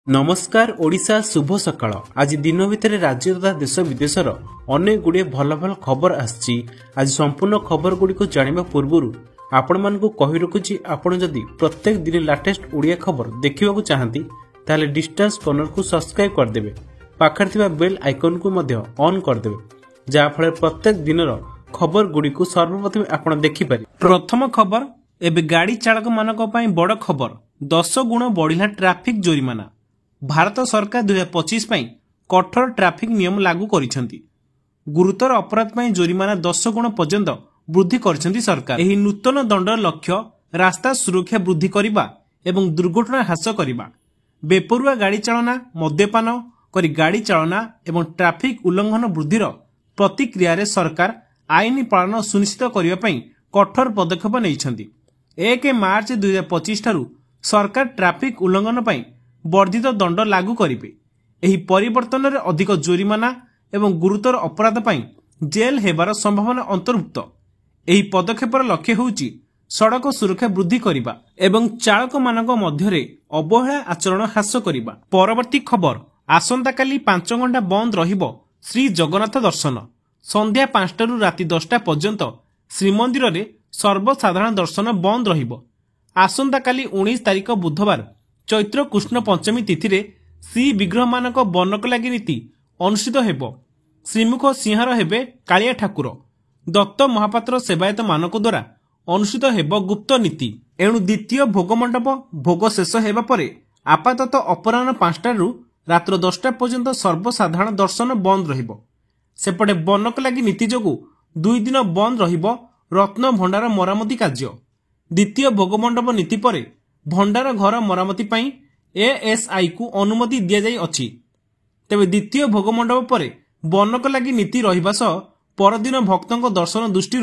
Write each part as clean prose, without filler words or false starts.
नमस्कार ओडिशा शुभ सकाळ। आज दिन भितर राज्य तथा देश विदेशर अनेक गुड़िए भल भल खबर आछि। आज संपूर्ण खबर गुड़ी को जानिबा पूर्वरु आपण मानकु कहि रखुछि, आपण जदि प्रत्येक दिन लेटेस्ट ओडिया खबर देखिबाकू चाहंती ताले डिस्टेंस कॉर्नर को सब्सक्राइब कर देबे, पाखर थिबा बेल आइकन को मध्य ऑन कर देबे, जा फळे प्रत्येक दिनर खबर गुड़ी को सर्वप्रथम आपण देखि पारि। प्रथम खबर, एबे गाड़ी चालक मानक पई बड़ खबर, 10 गुण बढ़िला ट्रैफिक जोरिमाना। भारत सरकार 2025 पई कठोर ट्रैफिक नियम लागू करिसेंती। गुरुतर अपराध पई जोरिमाना 10 गुण पर्यंत वृद्धि करिसेंती सरकार। एही नूतन दंड लक्ष्य रास्ता सुरक्षा वृद्धि करिबा एवं दुर्घटना ह्रास करिबा। बेपरुआ गाड़ी चालना, मद्यपान करी गाड़ी चालना एवं ट्रैफिक उल्लंघन वृद्धिर प्रतिक्रिया रे सरकार आईन पालन सुनिश्चित करिबा पई कठोर पदक्षेप नेइछंती। 1 मार्च 2025 ठारू सरकार ट्रैफिक उल्लंघन पई वर्धित दंड लागू करिवे। एही परिवर्तन रे अधिक जोरिमाना एवं गुरुतर अपराध पई जेल हेबार संभावना अंतर्भुक्त। एही पदक्षेपर लक्ष्य होउची सड़क सुरक्षा वृद्धि करिबा एवं चालक मानक मध्यरे अवहेला आचरण ह्रास करिबा। परवर्ती खबर, आसंता काली 5 घंटा बंद रहिबो श्री जगन्नाथ दर्शन। संध्या 5 रु राति 10 पर्यंत श्रीमंदिर रे सर्वसाधारण दर्शन बंद रहिबो। आसंता काली 19 तारिख बुधवार चैत्र कृष्ण पंचमी तिथि रे श्री विग्रह मानक बनक लागि नीति अनुष्ठित हेबो। श्रीमुख सिंहार हेबे कालिया ठाकुर। दत्त महापात्र सेवायत मानक द्वारा अनुष्ठित हेबो गुप्त नीति। एणु द्वितीय भोग मंडप भोग शेष हेबा परे आपातत अपराह्न 5 रु रात्र 10 पर्यंत सर्वसाधारण दर्शन बंद रहिबो। सेपटे बनक लागि नीति जोगु 2 दिन बंद रहिबो रत्न भंडार मरामती कार्य। द्वितीय भोग मंडप नीति परे भंडार घर मरामती पई एएसआई को अनुमति दिया जाई अछि। तेबे द्वितीय भोग मंडप परे बनक लागि नीति रहिबा सह परदिन भक्तों दर्शन दृष्टि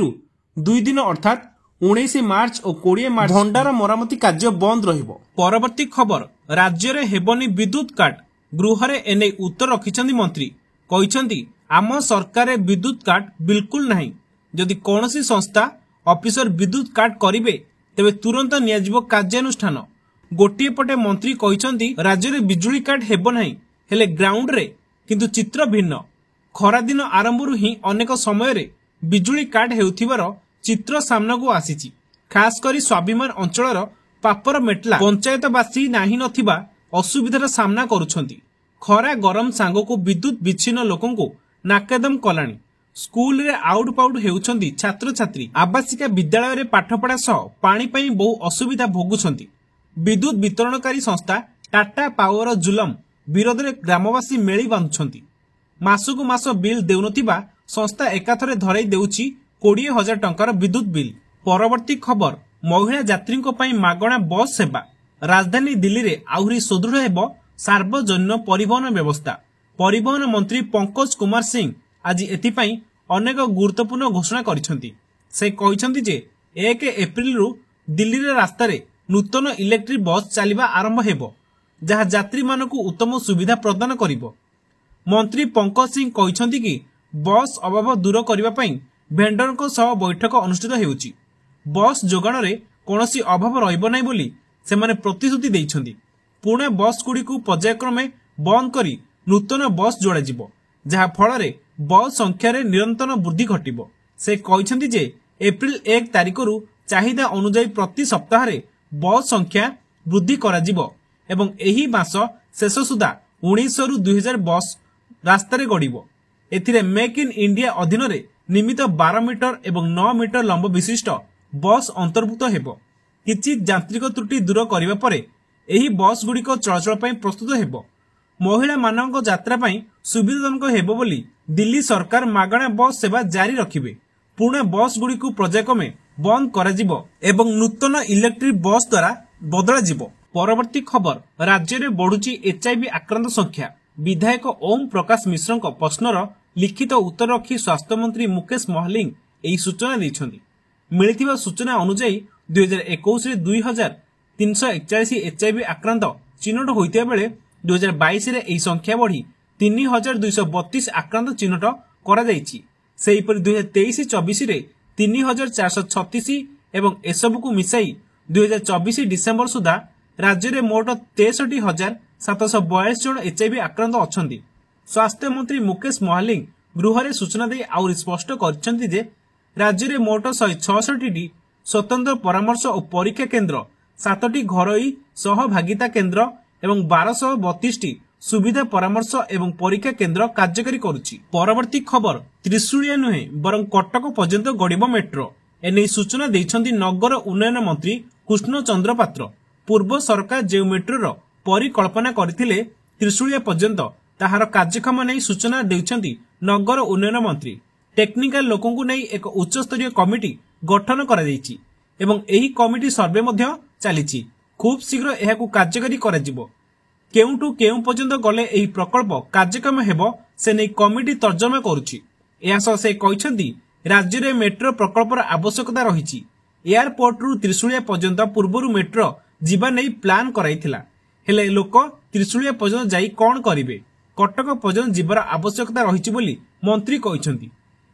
2 दिन अर्थात 19 मार्च और 20 मार्च भंडार मरामती कार्य बंद रहिबो। परवर्ती खबर, राज्य रे हेबनी विद्युत काट। गृह रे एने उत्तर रखिछंती मंत्री, कहिछंती आम सरकार विद्युत काट बिल्कुल नहीं। जदि कोनोसी संस्था ऑफिसर विद्युत काट करिवे तेबे तुरंत नियाजिबो कार्यानुष्ठान। गोटिए पटे मंत्री कहिछंती राज्य रे बिजुली काट हेबो नहीं, हेले ग्राउंड रे किंतु चित्र भिन्न। खरा दिन आरंभरु ही अनेक समय रे बिजुली काट हेउथिबार चित्र सामना को आसीची। खास करी स्वाभिमान अंचलर पापर मेटला पंचायतवासी नाही नथिबा असुविधार सामना करूछंती। खरा गरम सांगो को विद्युत विच्छिन्न लोकन को नाकेदम कलानी। स्कूल रे आउट पाउट हेउछंती छात्र छात्री। आवासिका विद्यालय रे पाठपढ़ा सह पानी पई बहु असुविधा भोगुछंती। विद्युत वितरणकारी संस्था टाटा पावर जुलम विरोध रे ग्रामवासी मेली बांधुछंती। मासकु मास बिल देउनथिबा संस्था एकाथरे धराई देउची 20,000 टंकार विद्युत बिल। परवर्ती खबर, महिला यात्री पई मागणा बस सेवा। राजधानी दिल्ली रे आहुरी सुदृढ़ हेबो सार्वजनिक परिवहन व्यवस्था। परिवहन मंत्री पंकज कुमार सिंह आज एथिपाई अनेक गुरुत्वपूर्ण घोषणा करिसेंती। से कहिसेंती जे 1 एप्रिल रु दिल्ली रे रास्ता रे नूतन इलेक्ट्रिक बस चलिबा आरंभ हेबो, जहा यात्री मानकु उत्तम सुविधा प्रदान करिवो। मंत्री पंकज सिंह कहिसेंती कि बस अभाव दूर करिबा पई भेंडरको सह बैठक अनुष्ठित हेउची। बस जोगाण रे कोनोसी अभाव रहइबो नै बोली सेमाने प्रतिश्रुति दैछंती। पुणे बस गुडी को पर्यायक्रमे बंद करी नूतन बस जोड़ा जिवो, जहा फल रे बस संख्या रे निरंतर वृद्धि घटिबो। से कहिसेंती जे एप्रिल 1 तारिख रु चाहिदा अनुसार प्रति सप्ताह रे बस संख्या वृद्धि करा जिवो एवं एही मास शेष सुधा 1900 रु 2000 बस रास्ता रे गड़िबो। एथिरे मेक इन इंडिया अधीन रे निमित 12 मीटर एवं 9 मीटर लंब विशिष्ट बस अंतर्भुक्त हेबो। किछि यांत्रिक त्रुटि दूर करिबा परे एही बस गुड़िक चलाचल पई प्रस्तुत हेबो। महिला मानक यात्रा पई सुविधाजनक हेबो बोली दिल्ली सरकार मागणा बस सेवा जारी रखिबे। पुणे बस गुड़ी को पर्यायक्रमे बंद करा जिवो एवं नूतन इलेक्ट्रिक बस द्वारा बदला जिवो। परवर्ती खबर, राज्य रे बढ़ुची एचआईवी आक्रांत संख्या। विधायक ओम प्रकाश मिश्रଙ୍କ प्रश्नर लिखित उत्तर रखी स्वास्थ्य मंत्री मुकेश महलिंग एही सूचना दैछंती। मिलिथिबा सूचना अनुसार 2021 रे 2341 एचआईवी आक्रांत चिन्हट होइतिबा बेले 2022 रे एही संख्या बढ़ी 3232 आक्रांत चिन्हट करा जायछि। सेहीपरि 2023-24 रे 3436 एवं एसबु को मिसाई 2024 डिसेंबर सुधा राज्य में मोट 63,000 742 जन एचआईवी आक्रांत अछंती। स्वास्थ्य मंत्री मुकेश महालिंग गृह सूचना दे आउरी स्पष्ट କରିଛନ୍ତି ଯେ राज्य में मोट 166टी स्वतंत्र परामर्श और परीक्षा केन्द्र, 7टी घरोई सहभागिता केन्द्र एवं 1232टी सुविधा परामर्श एवं परीक्षा केन्द्र कार्यकारी करुछि। परवर्ती खबर त्रिशूलिया नुहे बरं कटक पर्यंत गड़िब मेट्रो। एने सूचना देइछन्ति नगर उन्नयन मंत्री कृष्ण चंद्र पात्र। पूर्व सरकार जे मेट्रोर परिकल्पना करथिले त्रिशूलिया पर्यंत ताहार कार्यक्रम नहीं सूचना देइछन्ति नगर उन्नयन मंत्री। टेक्निकल लोकंकु नहीं एक उच्च स्तरीय कमिटी गठन करा जाइछि एवं एही कमिटी सर्वे मध्य चलीछि। खूब शीघ्र एहाकु कार्यकारी करा जिवो। केउटू केउ पर्यंत गले एही प्रकल्प कार्यक्रम हेबो से नै कमिटी तर्जमा करुछि। एहासह से कहिसन्ति राज्य रे मेट्रो प्रकल्पर आवश्यकता रहिछि। एयरपोर्ट रु त्रिशूलिया पर्यंत पूर्वरु मेट्रो जीवा नै प्लान कराइथिला, हेले लोक त्रिशूलिया पर्यंत जाई कोन करिवे? कटक पर्यंत जीवार आवश्यकता रहिछि बोली मंत्री कहिसन्ति।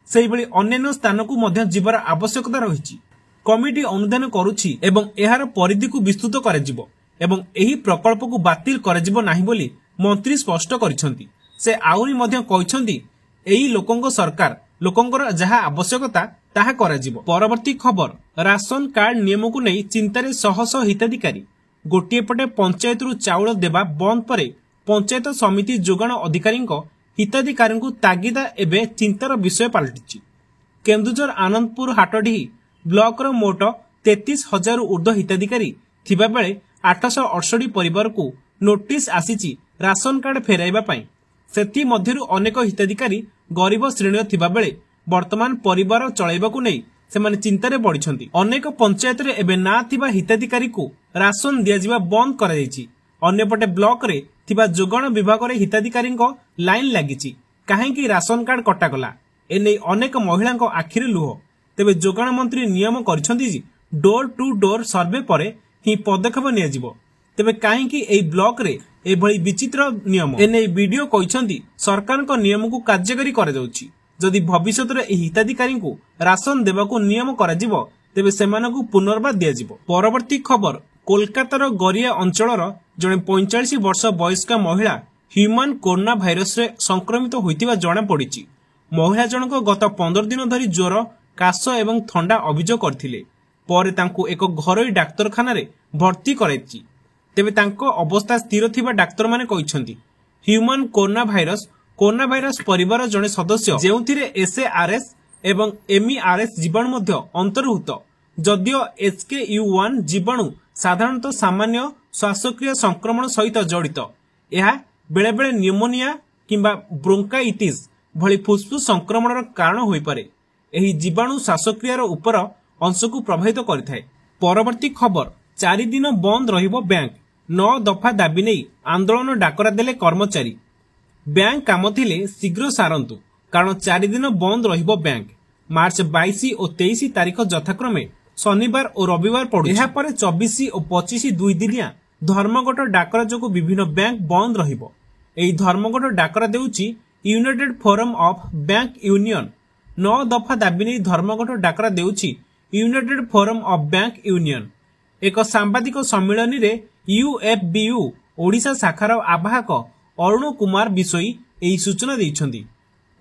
सेहिबळी अन्य स्थानकु मध्य जीवार आवश्यकता रहिछि। कमिटी अनुधान करुछि एवं एहार परिधि को विस्तृत कराजिबो एवं एही प्रकल्प को बातिल कराजिबो नाही बोली मंत्री स्पष्ट करिसन्ति। से आउरी मध्य कहिसन्ति एही लोकंक सरकार लोकंकर जहा आवश्यकता ताहा कराजिबो। परवर्ती खबर राशन कार्ड नियम को नहीं चिंतारे शह शह हिताधिकारी। गोटिए पटे पंचायत रु चाउल देबा बंद परे पंचायत समिति जोगाण अधिकारी हिताधिकारी तागिदा एबे चिंतार विषय पलटिछि। केन्दुझर आनंदपुर हाटडी ब्लॉक रो मोट 33,000 ऊर्ध्व हिताधिकारी थिबा बेले 868 परिवार को नोटिस आसीछि राशन कार्ड फेराइबा पई। सेथि मध्यरु अनेक हिताधिकारी गरीब श्रेणी थिबा बेले वर्तमान परिवार चलाइबाकू नै सेमाने चिंतारे पड़िछन्ति। अनेक पंचायत रे एबे ना थिबा हिताधिकारी को राशन दियाजिबा बंद करा जायछि। अन्यपटे ब्लॉक रे थिबा जोगाण विभाग रे हिताधिकारी लाइन लागिछि काहेकि राशन कार्ड कटागला। एने अनेक महिला आखिरे लुह। तेबे जोगाण मंत्री नियम करिसन्ति जे डोर टू डोर सर्वे परे ही पदक्षेप नियाजिबो। तेबे काहेकि एई ब्लॉक रे एभली विचित्र नियम? एने वीडियो कहिसन्ति सरकार को नियम को कार्यकारी करा जाउछि। जदि भविष्य रे एही हिताधिकारी को राशन देबाको नियम करा जिवो तेबे सेमानकु पुनर्बार दिया जिवो। परवर्ती खबर कोलकातार गरिया अंचलर जणे 45 वर्ष वयस्क महिला ह्यूमन कोरोना भाइरस रे संक्रमित होइतिबा जणा पड़िछि। महिला जनक गत 15 दिन धरी ज्वर, काश एवं ठंडा अभियोग करथिले। परे तांकु एक घरोई डाक्तरखाना रे भर्ती कराइछि। तेबे तांको अवस्था स्थिर थिबा डाक्तर माने कहिसन्ति। ह्यूमन कोरोना भाइरस परिवार जणे सदस्य जेउथिरे एसएआरएस एवं एमईआरएस जीवाणु मध्य अंतर्भुक्त। जदियो HKU1 जीवाणु साधारणतः सामान्य श्वासक्रिया संक्रमण सहित जड़ित। यह बेले बेले न्यूमोनिया किंबा ब्रोंकाइटिस भली फुसफुस संक्रमण कारण होई पारे। एही जीवाणु श्वासक्रियार ऊपर अंश को प्रभावित करिथाय। परवर्ती खबर 4 दिन बंद रहिबो बैंक। 9 दफा दाबी नै आंदोलन डाकरा देले कर्मचारी। बैंक काम थिले शीघ्र सारंतु कारण 4 दिन बंद रहिबो बैंक। मार्च 22 और 23 तारीख यथाक्रमे शनिवार और रविवार पड़ू। यह पर 24 और 25 दुई दिनिया धर्मघट डाकरा जो विभिन्न बैंक बंद रहिबो। एही धर्मघट डाकरा देउछि united forum of bank union. 9 दफा दाबी नै धर्मघट डाकरा देउछि united forum of bank union. एक सांबादिक सम्मेलन रे यूएफबीयू ओडिशा शाखार आवाहक अरुण कुमार बिसोई एही सूचना दैछन्ति।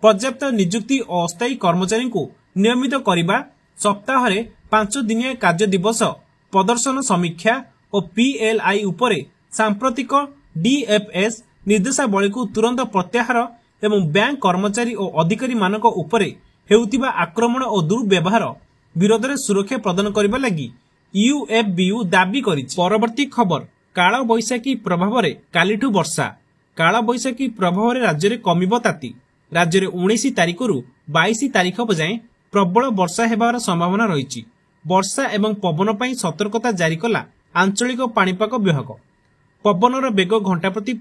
पर्याप्त नियुक्ति और अस्थायी कर्मचारी को नियमित करिबा, सप्ताह रे 5 दिनिया कार्य दिवस, प्रदर्शन समीक्षा और पीएलआई उपरे सांप्रतिक डीएफएस निर्देशावली को तुरंत प्रत्याहार एवं बैंक कर्मचारी और अधिकारी मानक उपरे हेउतिबा आक्रमण और दुर्व्यवहार विरोध में सुरक्षा प्रदान करबा लागि यूएफबीयू दाबी करिछि। परवर्ती खबर काल बैशाखी प्रभाव रे कालीठू वर्षा। काल बैशाखी प्रभाव रे राज्य रे कमिबो ताती। राज्य रे 19 तारिख रु 22 तारिख जाए प्रबल वर्षा हेबार संभावना रहिछि। वर्षा एवं पवन पई सतर्कता जारी कला आंचलिक पाणीपाग विभाग। पवनर बेग घंटा प्रति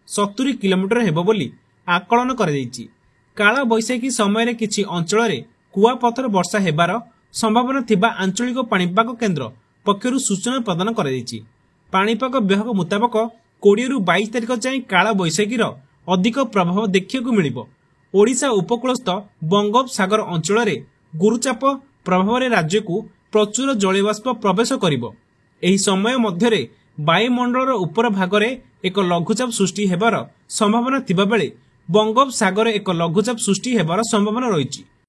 70 किलोमीटर हेबो बोली आकलन करा जायछि। काल बैशाखी समय किछि अंचल रे कुआपथर वर्षा हेबार संभावना थिबा आंचलिक पाणीपाग केन्द्र पक्षरु सूचना प्रदान करा जायछि। पाणीपाग विभाग मुताबक 20 रु 22 तारिख जाए काल बैशाखीर अधिक प्रभाव देखिବାକୁ मिलिबो। ओडिशा उपकूलस्थ बंगोपसागर अंचल रे गुरुचाप प्रभाव रे राज्य को प्रचुर जलबाष्प प्रवेश करिबो। एही समय मध्यरे ବାୟୁମଣ୍ଡଳର ଉପର ଭାଗରେ ଏକ ଲଘୁଚାପ ସୃଷ୍ଟି ହେବାର ସମ୍ଭାବନା ଥିବା ବେଳେ ବଙ୍ଗୋପସାଗରରେ ଏକ ଲଘୁଚାପ ସୃଷ୍ଟି ହେବାର ସମ୍ଭାବନା ରହିଛି।